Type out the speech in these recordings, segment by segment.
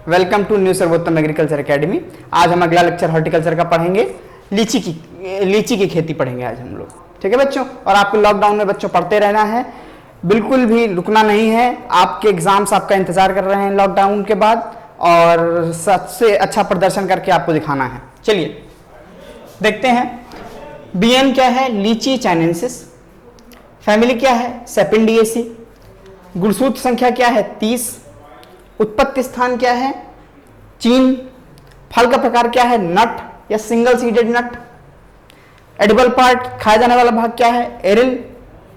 Welcome to new सर्वोत्तम agriculture academy. आज हम अगला लेक्चर हॉर्टिकल्चर का पढ़ेंगे। लीची की खेती पढ़ेंगे आज हम लोग, ठीक है बच्चों। और आपको लॉकडाउन में बच्चों पढ़ते रहना है, बिल्कुल भी रुकना नहीं है। आपके एग्जाम्स आपका इंतजार कर रहे हैं लॉकडाउन के बाद, और सबसे अच्छा प्रदर्शन करके आपको दिखाना है। चलिए देखते हैं। बीएन क्या है? लीची चाइनेंसिस। फैमिली क्या है? सेपिंडिएसी। गुणसूत्र संख्या क्या है? 30। उत्पत्ति स्थान क्या है? चीन। फल का प्रकार क्या है? नट या सिंगल सीडेड नट। एडिबल पार्ट, खाया जाने वाला भाग क्या है? एरिल।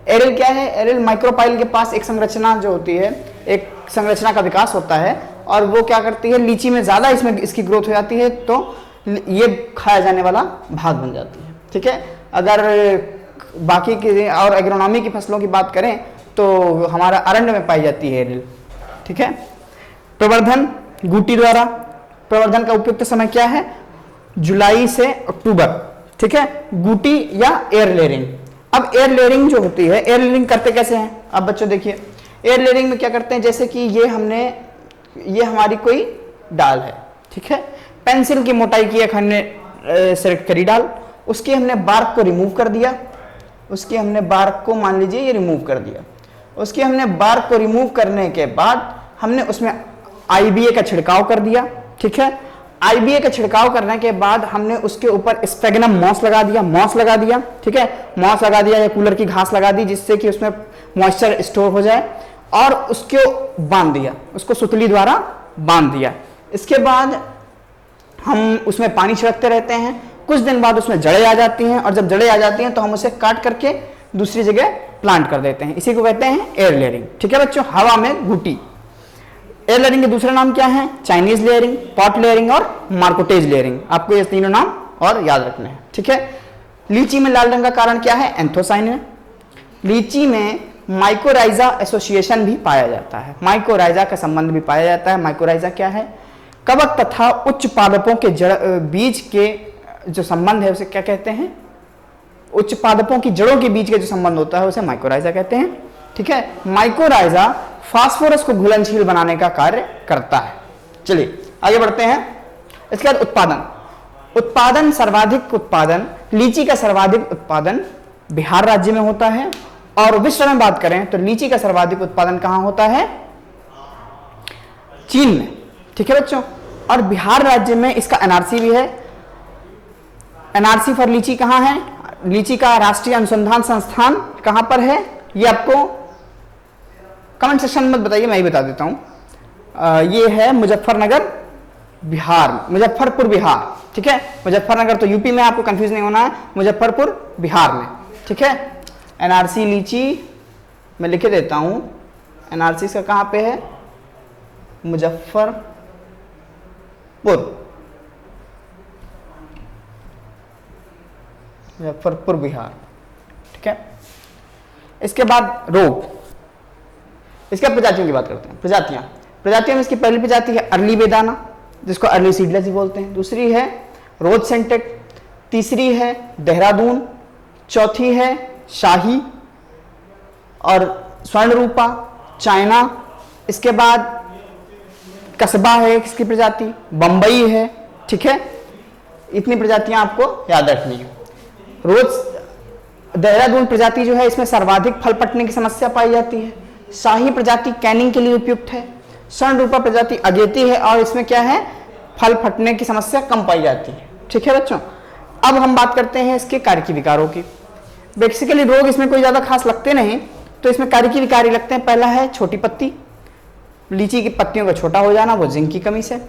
एरिल क्या है? एरिल माइक्रोपाइल के पास एक संरचना जो होती है, एक संरचना का विकास होता है, और वो क्या करती है, लीची में ज्यादा इसमें इसकी ग्रोथ हो जाती है, तो ये खाया जाने वाला भाग बन जाती है, ठीक है। अगर बाकी की और एग्रोनॉमी की फसलों की बात करें तो हमारा अरण्य में पाई जाती है एरिल, ठीक है। प्रवर्धन गूटी द्वारा। प्रवर्धन का उपयुक्त समय क्या है? जुलाई से अक्टूबर, ठीक है। गूटी या एयर लेयरिंग। अब एयर लेयरिंग जो होती है, एयर लेयरिंग करते कैसे हैं? अब बच्चों देखिए, एयर लेयरिंग में क्या करते हैं, जैसे कि ये हमारी कोई डाल है, ठीक है। पेंसिल की मोटाई की एक हमने सेलेक्ट करी डाल, उसकी हमने बार्क को रिमूव कर दिया। उसकी हमने बार्क को मान लीजिए ये रिमूव कर दिया। उसकी हमने बार्क को रिमूव करने के बाद हमने उसमें आईबीए का छिड़काव कर दिया, ठीक है। आईबीए का छिड़काव करने के बाद हमने उसके ऊपर स्पेगनम मॉस लगा दिया, ठीक है। मॉस लगा दिया या कूलर की घास लगा दी, जिससे कि उसमें मॉइस्चर स्टोर हो जाए, और उसको बांध दिया, उसको सुतली द्वारा बांध दिया। इसके बाद हम उसमें पानी छिड़कते रहते हैं। कुछ दिन बाद उसमें जड़ें आ जाती हैं, और जब जड़ें आ जाती हैं तो हम उसे काट करके दूसरी जगह प्लांट कर देते हैं। इसी को कहते हैं एयर लेयरिंग, ठीक है बच्चों। हवा में घुटी। एयर लेयरिंग के दूसरे नाम क्या है? चाइनीज लेयरिंग, पॉट लेयरिंग और मार्कोटेज लेयरिंग। आपको ये तीनों नाम और याद रखने हैं, ठीक है। लीची में लाल रंग का कारण क्या है? एंथोसाइन। लीची में माइकोराइजा एसोसिएशन भी पाया जाता है, माइकोराइजा का संबंध भी पाया जाता है। माइकोराइजा क्या है? कवक तथा उच्च पादपों के बीज के जो संबंध है उसे क्या कहते हैं? उच्च पादपों की जड़ों के बीच के जो संबंध होता है उसे माइकोराइजा कहते हैं, ठीक है। माइकोराइजा फास्फोरस को घुलनशील बनाने का कार्य करता है। चलिए आगे बढ़ते हैं। इसके बाद उत्पादन सर्वाधिक उत्पादन, लीची का सर्वाधिक उत्पादन बिहार राज्य में होता है। और विश्व में बात करें तो लीची का सर्वाधिक उत्पादन कहां होता है? चीन में, ठीक है बच्चों। और बिहार राज्य में इसका एनआरसी भी है। एनआरसी फॉर लीची कहां है? लीची का राष्ट्रीय अनुसंधान संस्थान कहां पर है? ये आपको कमेंट सेक्शन में बताइए, मैं ही बता देता हूं। ये है मुजफ्फरनगर बिहार, मुजफ्फरपुर बिहार, ठीक है। मुजफ्फरनगर तो यूपी में, आपको कंफ्यूज नहीं होना है, मुजफ्फरपुर बिहार में, ठीक है। एनआरसी लीची मैं लिखे देता हूं। एनआरसी का कहां पे है? मुजफ्फरपुर बिहार, ठीक है। इसके बाद रोग। इसके प्रजातियों की बात करते हैं। प्रजातियों में इसकी पहली प्रजाति है अर्ली बेदाना, जिसको अर्ली सीडलेस भी बोलते हैं। दूसरी है रोज सेंटेड। तीसरी है देहरादून। चौथी है शाही और स्वर्णरूपा, चाइना। इसके बाद कस्बा है इसकी प्रजाति, बंबई है, ठीक है। इतनी प्रजातियां आपको याद रखनी है। रोज देहरादून प्रजाति जो है, इसमें सर्वाधिक फल फटने की समस्या पाई जाती है। शाही प्रजाति कैनिंग के लिए उपयुक्त है। स्वर्णरूपा प्रजाति अगेती है, और इसमें क्या है, फल फटने की समस्या कम पाई जाती है, ठीक है बच्चों। अब हम बात करते हैं इसके कार्यकी विकारों की। बेसिकली रोग इसमें कोई ज्यादा खास लगते नहीं, तो इसमें कार्यकी विकार लगते हैं। पहला है छोटी पत्ती, लीची की पत्तियों का छोटा हो जाना, वो जिंक की कमी से।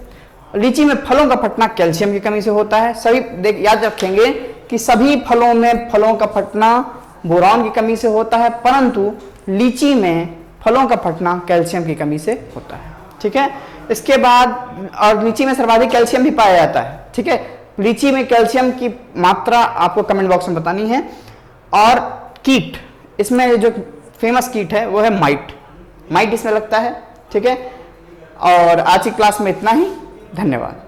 लीची में फलों का फटना कैल्शियम की कमी से होता है। सभी याद रखेंगे कि सभी फलों में फलों का फटना बोरॉन की कमी से होता है, परंतु लीची में फलों का फटना कैल्शियम की कमी से होता है, ठीक है। इसके बाद और लीची में सर्वाधिक कैल्शियम भी पाया जाता है, ठीक है। लीची में कैल्शियम की मात्रा आपको कमेंट बॉक्स में बतानी है। और कीट, इसमें जो फेमस कीट है वो है माइट इसमें लगता है, ठीक है। और आज की क्लास में इतना ही। धन्यवाद।